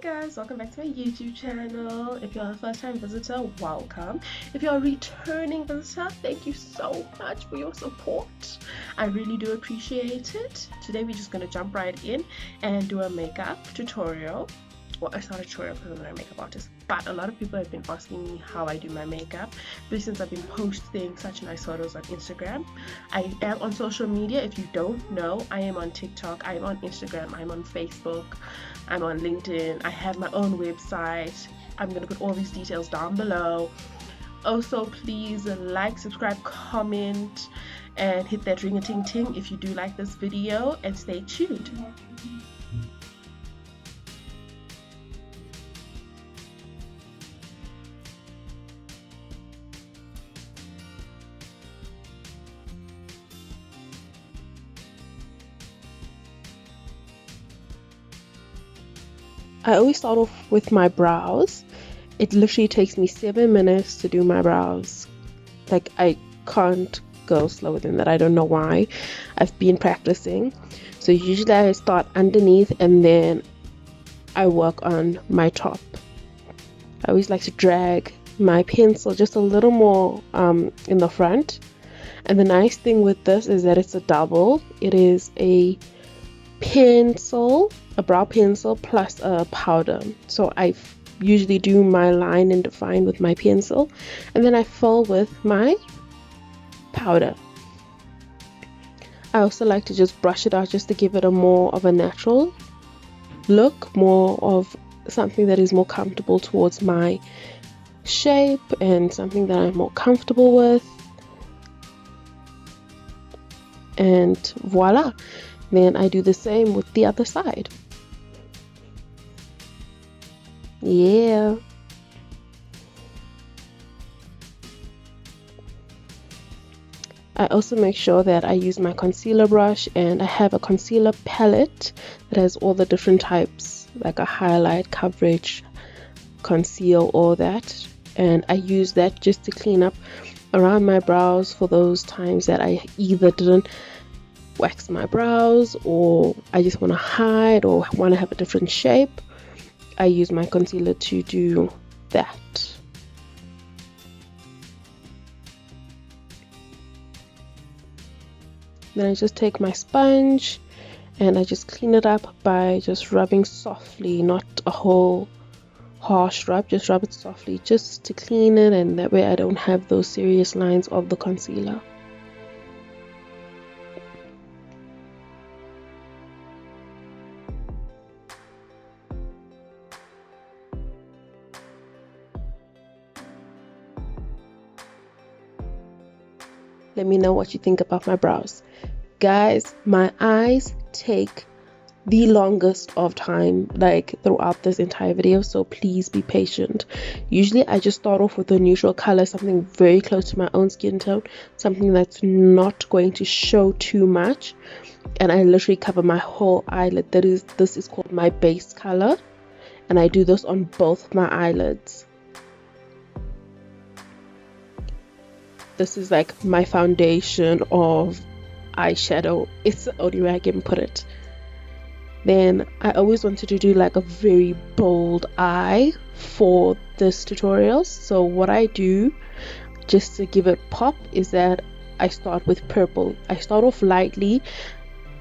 guys, welcome back to my YouTube channel. If you're a first time visitor, welcome. If you're a returning visitor, thank you so much for your support. I really do appreciate it. Today we're just going to jump right in and do a makeup tutorial. Well, it's not a tutorial because I'm not a makeup artist, but a lot of people have been asking me how I do my makeup, but since I've been posting such nice photos on Instagram. I am on social media. If you don't know, I am on TikTok, I am on Instagram, I'm on Facebook, I'm on LinkedIn, I have my own website. I'm going to put all these details down below. Also, please like, subscribe, comment, and hit that ring-a-ting-ting if you do like this video, and stay tuned. I always start off with my brows. It literally takes me 7 minutes to do my brows. Like, I can't go slower than that. I don't know why. I've been practicing. So usually I start underneath and then I work on my top. I always like to drag my pencil just a little more in the front. And the nice thing with this is that it's a double. It is a pencil, a brow pencil plus a powder. So I usually do my line and define with my pencil, and then I fill with my powder. I also like to just brush it out just to give it a more of a natural look, more of something that is more comfortable towards my shape and something that I'm more comfortable with. And voila. Then I do the same with the other side. Yeah. I also make sure that I use my concealer brush, and I have a concealer palette that has all the different types, like a highlight, coverage, conceal, all that. And I use that just to clean up around my brows for those times that I either didn't wax my brows or I just want to hide or want to have a different shape. I use my concealer to do that. Then I just take my sponge and I just clean it up by just rubbing softly, not a whole harsh rub, just rub it softly just to clean it, and that way I don't have those serious lines of the concealer. Let me know what you think about my brows. Guys, my eyes take the longest of time, like throughout this entire video, so please be patient. Usually I just start off with a neutral color, something very close to my own skin tone, something that's not going to show too much, and I literally cover my whole eyelid. This is called my base color, and I do this on both my eyelids. This is like my foundation of eyeshadow. It's the only way I can put it. Then I always wanted to do like a very bold eye for this tutorial. So what I do just to give it pop is that I start with purple. I start off lightly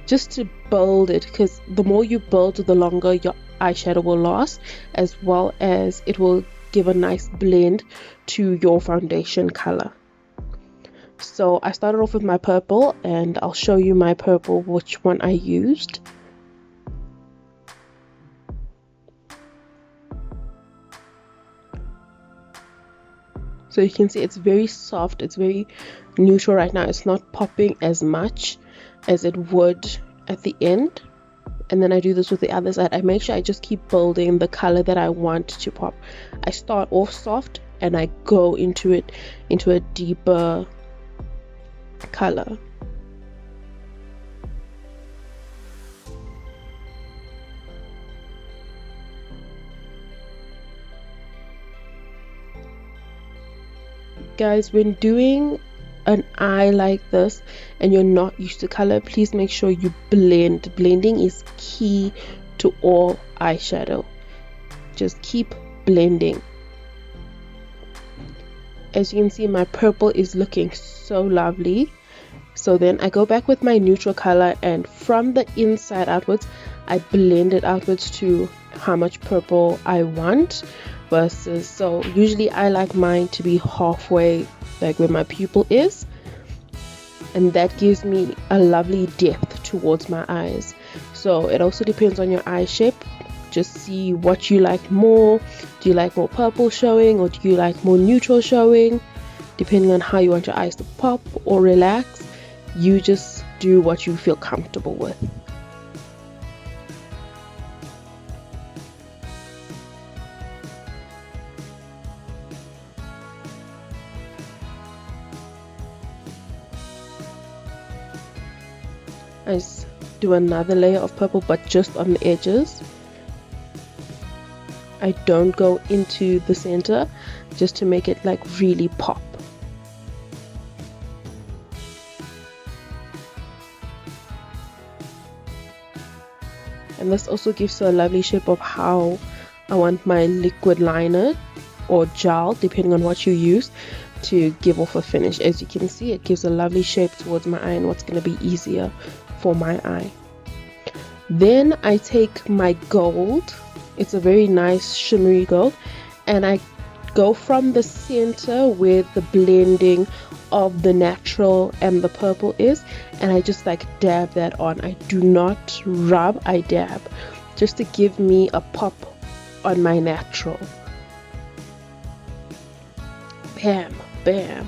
just to build it, because the more you build, the longer your eyeshadow will last, as well as it will give a nice blend to your foundation color. So I started off with my purple, and I'll show you my purple, which one I used. So you can see it's very soft, it's very neutral right now. It's not popping as much as it would at the end. And then I do this with the other side. I make sure I just keep building the color that I want to pop. I start off soft and I go into it, into a deeper color. Guys, when doing an eye like this and you're not used to color, please make sure you blend. Blending is key to all eyeshadow. just keep blending. As you can see, my purple is looking so lovely. So then I go back with my neutral color, and from the inside outwards I blend it outwards to how much purple I want, versus, so usually I like mine to be halfway, like where my pupil is, and that gives me a lovely depth towards my eyes. So it also depends on your eye shape. Just see what you like more. Do you like more purple showing, or do you like more neutral showing? Depending on how you want your eyes to pop or relax, you just do what you feel comfortable with. I just do another layer of purple, but just on the edges. I don't go into the center, just to make it like really pop. And this also gives a lovely shape of how I want my liquid liner or gel, depending on what you use, to give off a finish. As you can see, it gives a lovely shape towards my eye and what's going to be easier for my eye. Then I take my gold. It's a very nice shimmery gold, and I go from the center where the blending of the natural and the purple is, and I just like dab that on. I do not rub, I dab, just to give me a pop on my natural. Bam, bam.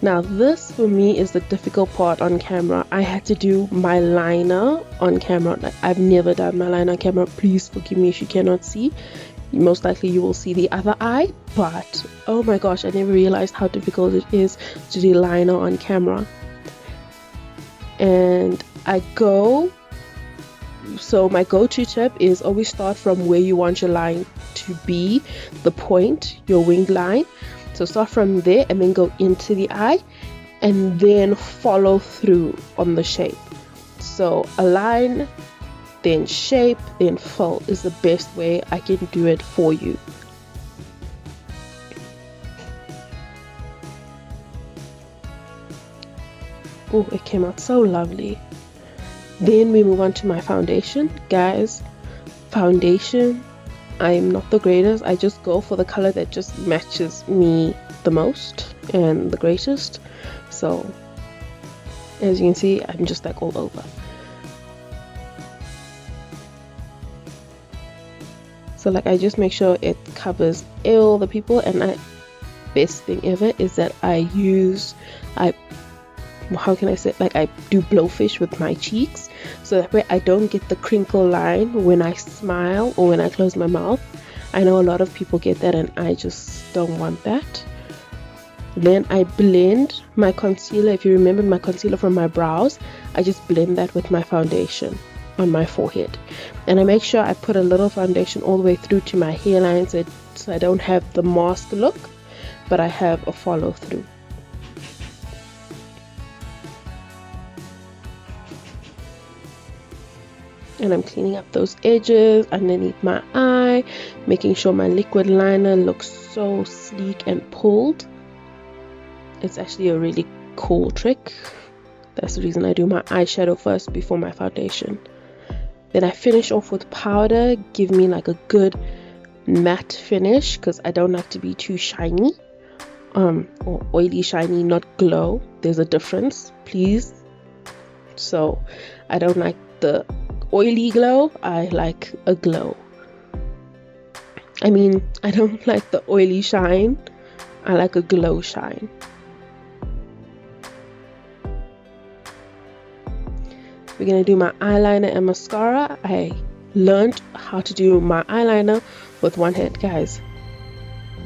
Now this for me is the difficult part on camera. I had to do my liner on camera. Like, I've never done my liner on camera. Please forgive me if you cannot see. Most likely you will see the other eye, but oh my gosh, I never realized how difficult it is to do liner on camera. And so my go-to tip is always start from where you want your line to be, the point, your winged line. So start from there and then go into the eye and then follow through on the shape. So align, then shape, then fill is the best way I can do it for you. Oh, it came out so lovely. Then we move on to my foundation. Guys, foundation, I'm not the greatest. I just go for the color that just matches me the most and the greatest. So as you can see, I'm just like all over. So like I just make sure it covers all the people, and best thing ever is that I how can I say it? Like I do blowfish with my cheeks, so that way I don't get the crinkle line when I smile or when I close my mouth. I know a lot of people get that, and I just don't want that. Then I blend my concealer. If you remember my concealer from my brows, I just blend that with my foundation on my forehead, and I make sure I put a little foundation all the way through to my hairline, so I don't have the mask look, but I have a follow through. And I'm cleaning up those edges underneath my eye, making sure my liquid liner looks so sleek and pulled. It's actually a really cool trick. That's the reason I do my eyeshadow first before my foundation. Then I finish off with powder, give me like a good matte finish, because I don't like to be too shiny or oily shiny, not glow. There's a difference, please. So I don't like the oily glow, I like a glow. I mean, I don't like the oily shine, I like a glow shine. We're gonna do my eyeliner and mascara. I learned how to do my eyeliner with one hand, guys.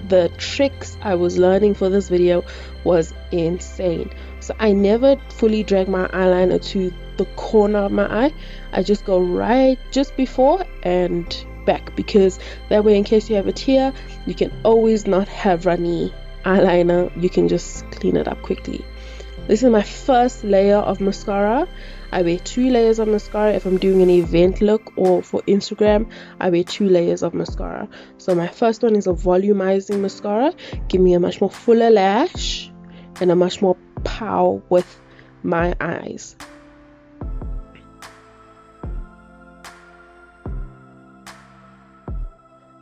The tricks I was learning for this video was insane. So I never fully drag my eyeliner to the corner of my eye. I just go right just before and back, because that way in case you have a tear, you can always not have runny eyeliner. You can just clean it up quickly. This is my first layer of mascara. I wear 2 layers of mascara if I'm doing an event look, or for Instagram I wear 2 layers of mascara. So my first one is a volumizing mascara, give me a much more fuller lash and a much more pow with my eyes.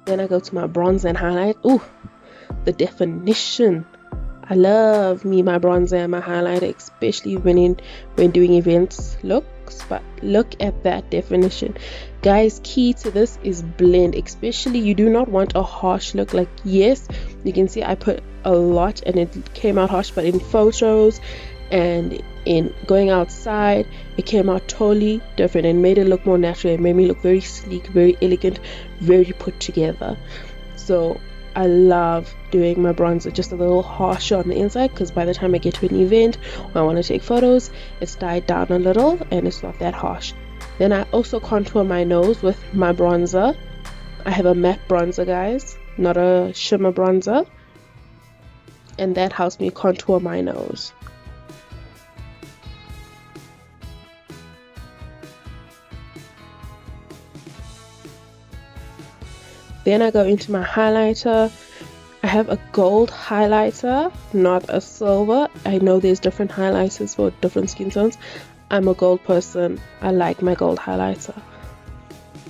Then I go to my bronzer and highlight. Ooh, the definition. I love me my bronzer and my highlighter, especially when doing events looks. But look at that definition, guys. Key to this is blend. Especially you do not want a harsh look. Like, yes, you can see I put a lot and it came out harsh, but in photos and in going outside it came out totally different and made it look more natural. It made me look very sleek, very elegant, very put together. So I love doing my bronzer just a little harsher on the inside, because by the time I get to an event or I want to take photos, it's dyed down a little and it's not that harsh. Then I also contour my nose with my bronzer. I have a matte bronzer, guys, not a shimmer bronzer, and that helps me contour my nose. Then I go into my highlighter. I have a gold highlighter, not a silver. I know there's different highlighters for different skin tones. I'm a gold person. I like my gold highlighter.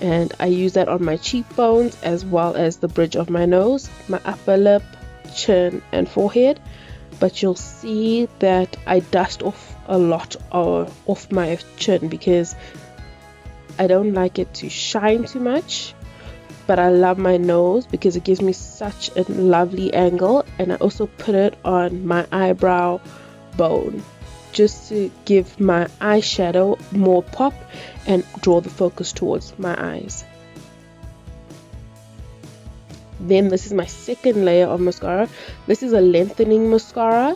And I use that on my cheekbones as well as the bridge of my nose, my upper lip, chin and forehead. But you'll see that I dust off a lot off my chin because I don't like it to shine too much. But I love my nose because it gives me such a lovely angle, and I also put it on my eyebrow bone just to give my eyeshadow more pop and draw the focus towards my eyes. Then this is my second layer of mascara. This is a lengthening mascara,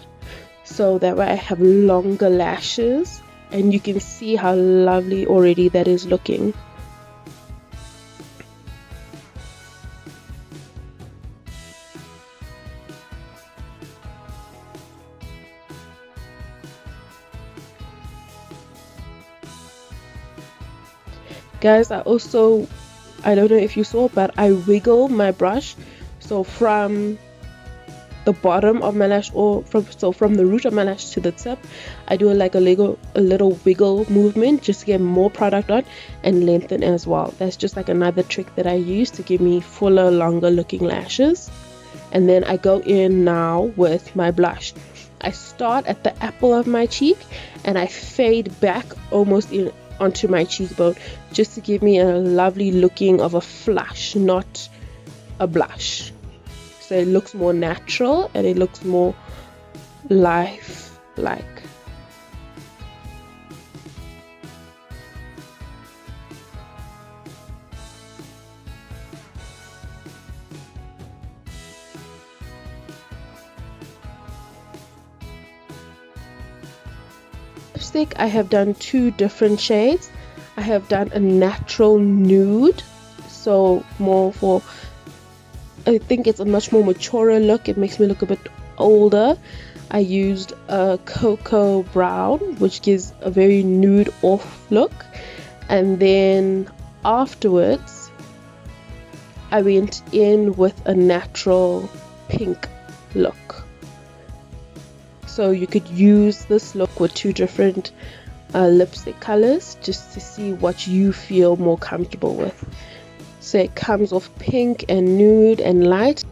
so that way I have longer lashes, and you can see how lovely already that is looking. Guys, I don't know if you saw, but I wiggle my brush, so from the bottom of my lash, or from the root of my lash to the tip, I do like a little wiggle movement just to get more product on and lengthen as well. That's just like another trick that I use to give me fuller, longer looking lashes. And then I go in now with my blush. I start at the apple of my cheek and I fade back almost onto my cheekbone, just to give me a lovely looking of a flush, not a blush. So it looks more natural and it looks more life-like. Lipstick, I have done 2 different shades. I have done a natural nude, so more for, I think it's a much more mature look. It makes me look a bit older. I used a cocoa brown, which gives a very nude off look, and then afterwards I went in with a natural pink look. So you could use this look with 2 different lipstick colors just to see what you feel more comfortable with. So it comes off pink and nude and light.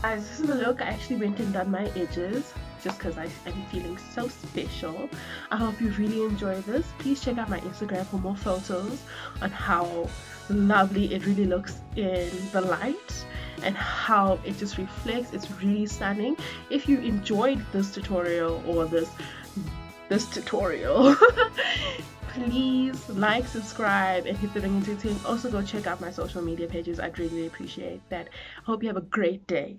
Guys, this is the look. I actually went and done my edges just because I am feeling so special. I hope you really enjoy this. Please check out my Instagram for more photos on how lovely it really looks in the light and how it just reflects. It's really stunning. If you enjoyed this tutorial or this tutorial please like, subscribe and hit the ring notification. Also go check out my social media pages. I'd really appreciate that. I hope you have a great day.